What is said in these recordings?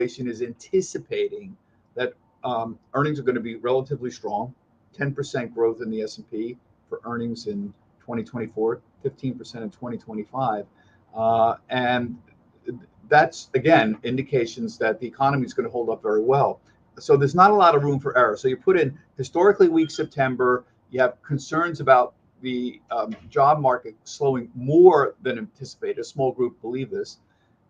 is anticipating that earnings are going to be relatively strong, 10% growth in the S&P for earnings in 2024, 15% in 2025. And that's, again, indications that the economy is going to hold up very well. So there's not a lot of room for error. So you put in historically weak September, you have concerns about the job market slowing more than anticipated. A small group believe this.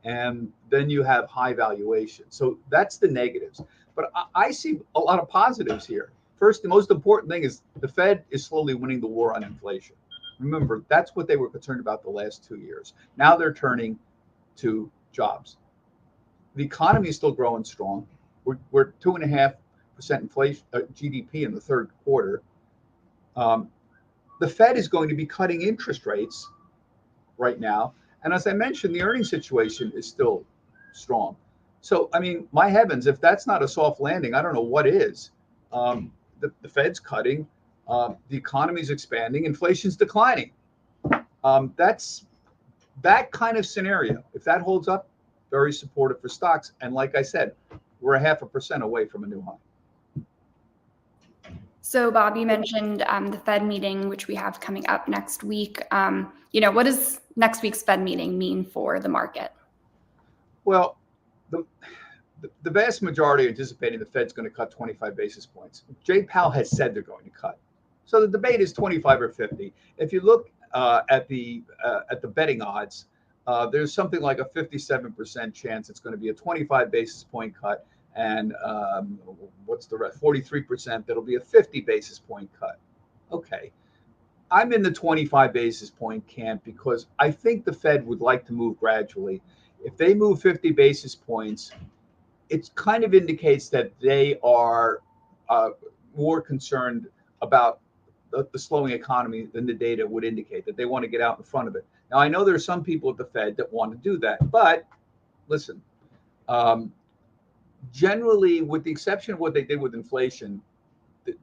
And then you have high valuation. So that's the negatives. But I see a lot of positives here. First, the most important thing is the Fed is slowly winning the war on inflation. Remember, that's what they were concerned about the last 2 years. Now they're turning to jobs. The economy is still growing strong. We're 2.5% inflation GDP in the third quarter. The Fed is going to be cutting interest rates right now. And as I mentioned, the earnings situation is still strong. So, I mean, my heavens, if that's not a soft landing, I don't know what is. The Fed's cutting, the economy's expanding, inflation's declining. That's that kind of scenario. If that holds up, very supportive for stocks. And like I said, we're 0.5% away from a new high. So, Bob, you mentioned the Fed meeting, which we have coming up next week. What does next week's Fed meeting mean for the market? Well, the vast majority are anticipating the Fed's going to cut 25 basis points. Jay Powell has said they're going to cut. So the debate is 25 or 50. If you look at the betting odds, there's something like a 57% chance it's going to be a 25 basis point cut. And what's the rest? 43% that'll be a 50 basis point cut. Okay. I'm in the 25 basis point camp because I think the Fed would like to move gradually. If they move 50 basis points, it kind of indicates that they are more concerned about the slowing economy than the data would indicate, that they want to get out in front of it. Now, I know there are some people at the Fed that want to do that, but listen, generally, with the exception of what they did with inflation,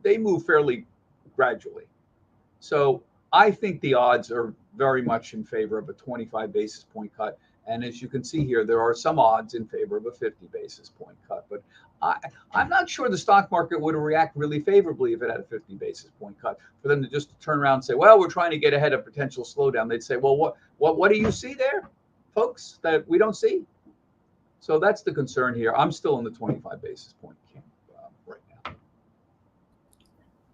they move fairly gradually. So I think the odds are very much in favor of a 25 basis point cut. And as you can see here, there are some odds in favor of a 50 basis point cut. But I'm not sure the stock market would react really favorably if it had a 50 basis point cut. For them to just turn around and say, well, we're trying to get ahead of potential slowdown. They'd say, well, what do you see there, folks, that we don't see? So that's the concern here. I'm still in the 25 basis point camp right now.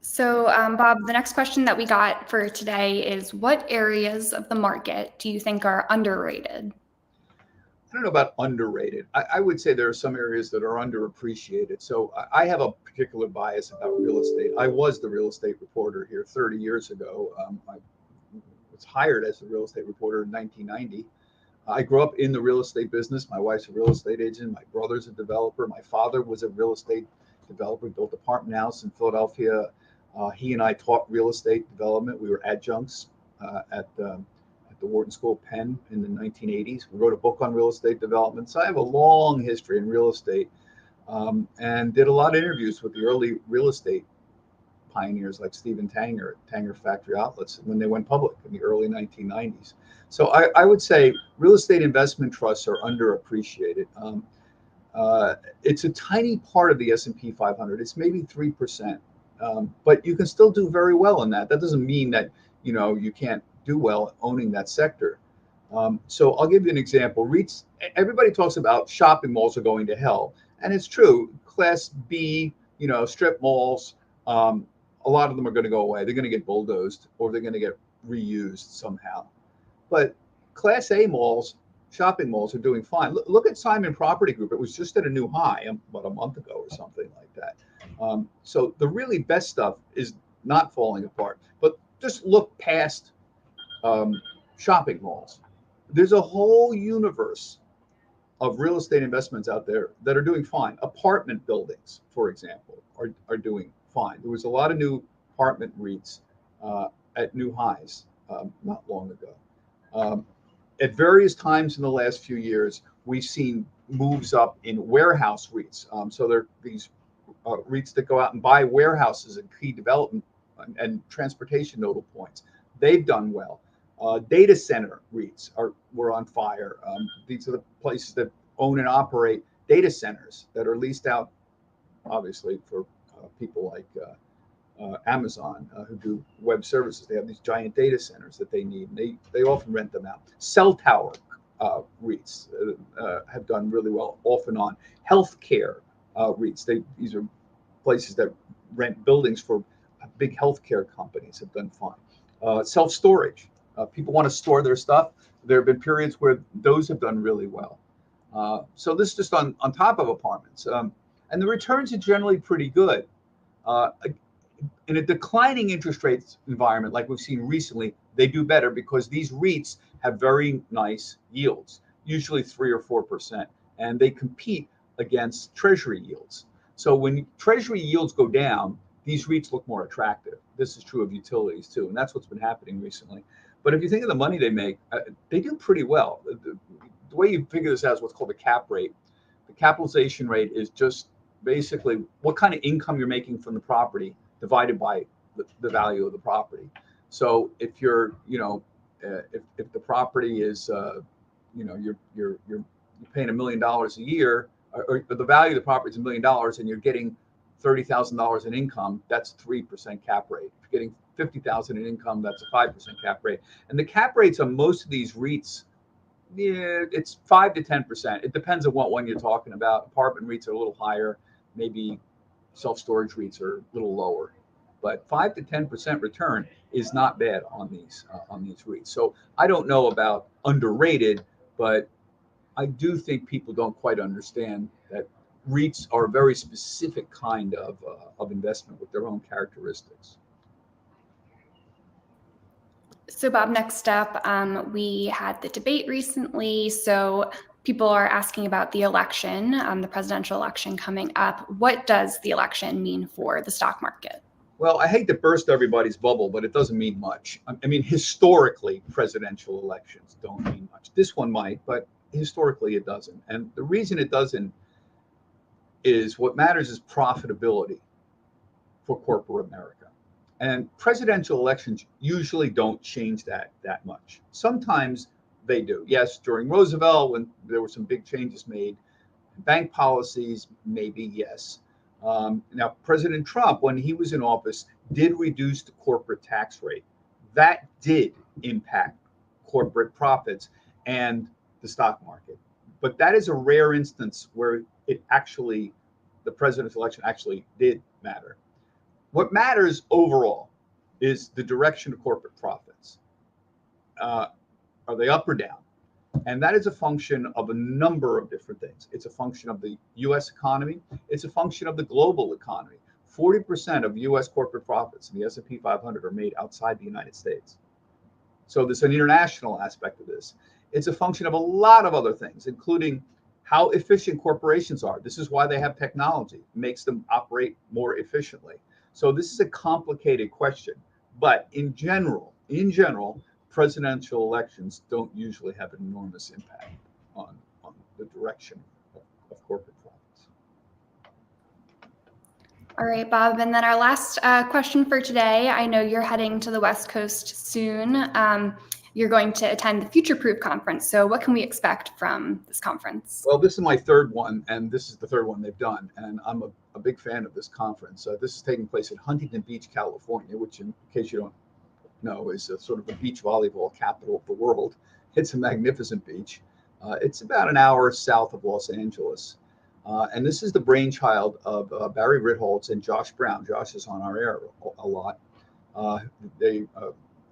So, Bob, the next question that we got for today is, what areas of the market do you think are underrated? I don't know about underrated. I would say there are some areas that are underappreciated. So I have a particular bias about real estate. I was the real estate reporter here 30 years ago. I was hired as a real estate reporter in 1990. I grew up in the real estate business. My wife's a real estate agent. My brother's a developer. My father was a real estate developer, built an apartment house in Philadelphia. He and I taught real estate development. We were adjuncts at the Wharton School of Penn in the 1980s. We wrote a book on real estate development. So I have a long history in real estate and did a lot of interviews with the early real estate pioneers like Stephen Tanger at Tanger Factory Outlets when they went public in the early 1990s. So I would say real estate investment trusts are underappreciated. It's a tiny part of the S&P 500. It's maybe 3%, but you can still do very well in that. That doesn't mean that you can't do well owning that sector. So I'll give you an example. REITs. Everybody talks about shopping malls are going to hell, and it's true. Class B, strip malls. A lot of them are going to go away. They're going to get bulldozed, or they're going to get reused somehow. But Class A malls, shopping malls, are doing fine. Look at Simon Property Group. It was just at a new high about a month ago or something like that. So the really best stuff is not falling apart. But just look past shopping malls. There's a whole universe of real estate investments out there that are doing fine. Apartment buildings, for example, are doing fine. There was a lot of new apartment REITs at new highs not long ago. At various times in the last few years, we've seen moves up in warehouse REITs. So there are these REITs that go out and buy warehouses and key development and transportation nodal points. They've done well. Data center REITs were on fire. These are the places that own and operate data centers that are leased out, obviously, for people like Amazon, who do web services. They have these giant data centers that they need. And they often rent them out. Cell tower REITs have done really well off and on. Healthcare REITs. These are places that rent buildings for big healthcare companies, have done fine. Self-storage. People want to store their stuff. There have been periods where those have done really well. So this is just on top of apartments. And the returns are generally pretty good. In a declining interest rates environment like we've seen recently, they do better because these REITs have very nice yields, usually 3 or 4%, and they compete against treasury yields. So when treasury yields go down, these REITs look more attractive. This is true of utilities too, and that's what's been happening recently. But if you think of the money they make, they do pretty well. The way you figure this out is what's called a cap rate. The capitalization rate is just basically what kind of income you're making from the property divided by the value of the property. So if you're, if the property is, you're paying $1 million a year, or the value of the property is $1 million, and you're getting $30,000 in income, that's 3% cap rate. If you're getting $50,000 in income, that's a 5% cap rate. And the cap rates on most of these REITs, it's 5 to 10%. It depends on what one you're talking about. Apartment REITs are a little higher, maybe self-storage REITs are a little lower, but 5 to 10% return is not bad on these REITs. So I don't know about underrated, but I do think people don't quite understand that REITs are a very specific kind of investment with their own characteristics. So Bob, next up, we had the debate recently. So people are asking about the election, the presidential election coming up. What does the election mean for the stock market? Well, I hate to burst everybody's bubble, but it doesn't mean much. I mean, historically, presidential elections don't mean much. This one might, but historically it doesn't. And the reason it doesn't is what matters is profitability for corporate America. And presidential elections usually don't change that much. Sometimes they do. Yes, during Roosevelt, when there were some big changes made, bank policies, maybe yes. Now, President Trump, when he was in office, did reduce the corporate tax rate. That did impact corporate profits and the stock market. But that is a rare instance where the president's election actually did matter. What matters overall is the direction of corporate profits. Are they up or down? And that is a function of a number of different things. It's a function of the U.S. economy. It's a function of the global economy. 40% of U.S. corporate profits in the S&P 500 are made outside the United States. So there's an international aspect of this. It's a function of a lot of other things, including how efficient corporations are. This is why they have technology. It makes them operate more efficiently. So this is a complicated question. But in general, presidential elections don't usually have an enormous impact on the direction of corporate profits. All right, Bob. And then our last question for today. I know you're heading to the West Coast soon. You're going to attend the Future Proof Conference. So what can we expect from this conference? Well, this is my third one, and this is the third one they've done. And I'm a big fan of this conference. This is taking place in Huntington Beach, California, which, in case you don't know, is a sort of a beach volleyball capital of the world. It's a magnificent beach. It's about an hour south of Los Angeles. And this is the brainchild of Barry Ritholtz and Josh Brown. Josh is on our air a lot.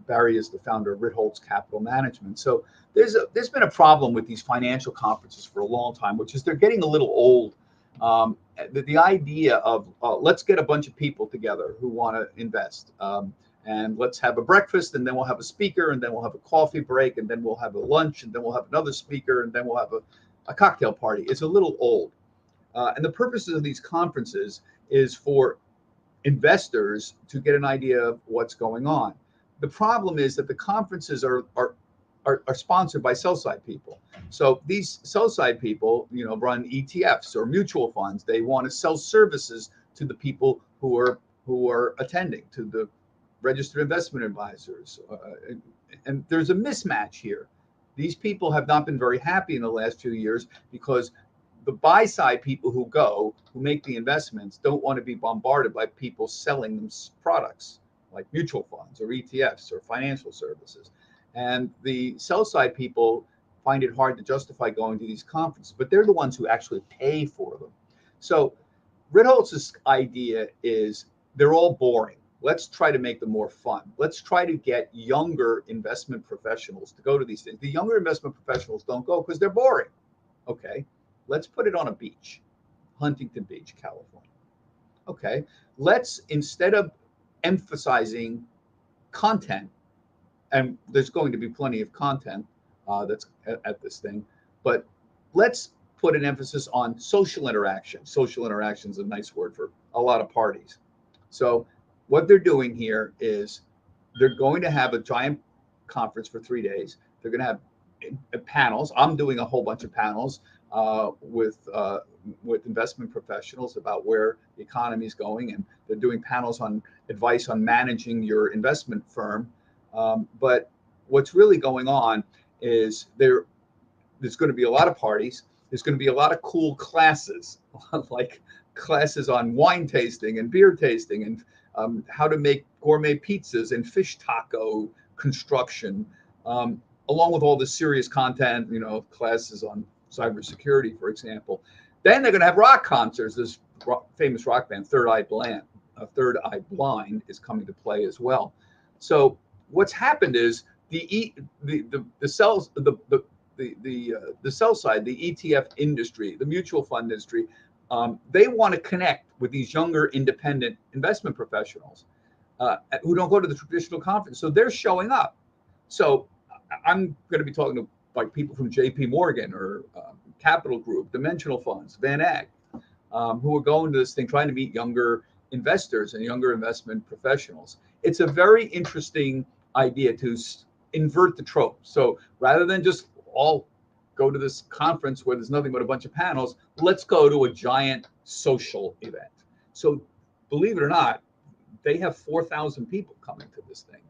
Barry is the founder of Ritholtz Capital Management. So there's been a problem with these financial conferences for a long time, which is they're getting a little old. The idea of let's get a bunch of people together who want to invest, and let's have a breakfast, and then we'll have a speaker, and then we'll have a coffee break, and then we'll have a lunch, and then we'll have another speaker, and then we'll have a cocktail party. It's a little old. And the purposes of these conferences is for investors to get an idea of what's going on. The problem is that the conferences are sponsored by sell-side people. So these sell-side people, run ETFs or mutual funds. They want to sell services to the people who are attending, to the registered investment advisors. And there's a mismatch here. These people have not been very happy in the last few years because the buy side people who make the investments don't want to be bombarded by people selling them products like mutual funds or ETFs or financial services. And the sell side people find it hard to justify going to these conferences, but they're the ones who actually pay for them. So Ritholtz's idea is they're all boring. Let's try to make them more fun. Let's try to get younger investment professionals to go to these things. The younger investment professionals don't go because they're boring. Okay, let's put it on a beach, Huntington Beach, California. Okay, let's, instead of emphasizing content, and there's going to be plenty of content that's at this thing, but let's put an emphasis on social interaction. Social interaction is a nice word for a lot of parties. So what they're doing here is they're going to have a giant conference for 3 days. They're going to have panels. I'm doing a whole bunch of panels with investment professionals about where the economy is going, and they're doing panels on advice on managing your investment firm. But what's really going on is there's going to be a lot of parties. There's going to be a lot of cool classes, like classes on wine tasting and beer tasting and how to make gourmet pizzas and fish taco construction, along with all the serious content, classes on cybersecurity, for example. Then they're going to have rock concerts. This famous rock band, Third Eye Blind, is coming to play as well. So what's happened is the sell side, the ETF industry, the mutual fund industry, they want to connect with these younger independent investment professionals who don't go to the traditional conference. So they're showing up. So I'm going to be talking to like people from JP Morgan or Capital Group, Dimensional Funds, Van Eck, who are going to this thing, trying to meet younger investors and younger investment professionals. It's a very interesting idea to invert the trope. So rather than just all go to this conference where there's nothing but a bunch of panels, let's go to a giant social event. So believe it or not, they have 4,000 people coming to this thing,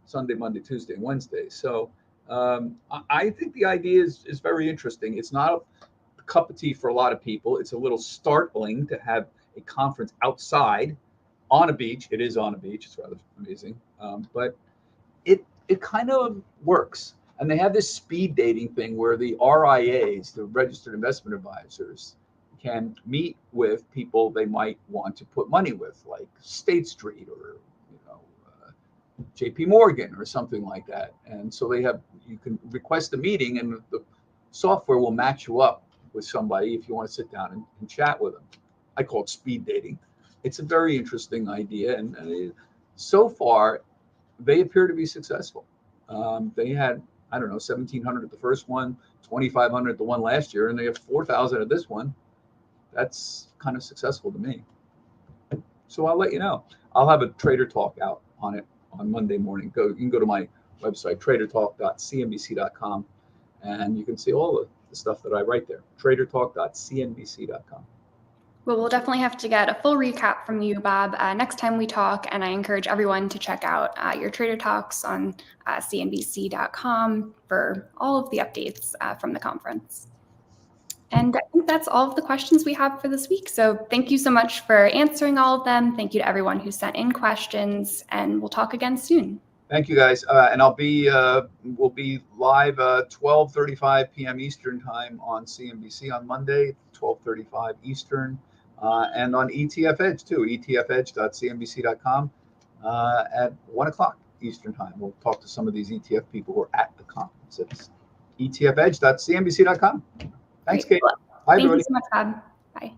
Sunday, Monday, Tuesday, and Wednesday. So I think the idea is very interesting. It's not a cup of tea for a lot of people. It's a little startling to have a conference outside on a beach. It is on a beach. It's rather amazing, but it kind of works. And they have this speed dating thing where the RIAs, the registered investment advisors, can meet with people they might want to put money with, like State Street or JP Morgan or something like that. And so you can request a meeting, and the software will match you up with somebody if you want to sit down and chat with them. I call it speed dating. It's a very interesting idea, and so far they appear to be successful. They had, I don't know, 1,700 at the first one, 2,500 at the one last year, and they have 4,000 at this one. That's kind of successful to me. So I'll let you know. I'll have a Trader Talk out on it on Monday morning. You can go to my website, tradertalk.cnbc.com, and you can see all the stuff that I write there. tradertalk.cnbc.com. Well, we'll definitely have to get a full recap from you, Bob, next time we talk. And I encourage everyone to check out your Trader Talks on cnbc.com for all of the updates from the conference. And I think that's all of the questions we have for this week. So thank you so much for answering all of them. Thank you to everyone who sent in questions, and we'll talk again soon. Thank you, guys. And we'll be live 12:35 p.m. Eastern time on CNBC on Monday, 12:35 Eastern, and on ETF Edge too, etfedge.cnbc.com at 1 o'clock Eastern time. We'll talk to some of these ETF people who are at the conference. It's etfedge.cnbc.com. Thanks, Kate. Bye, Thank everybody. you so much, Bob. Bye.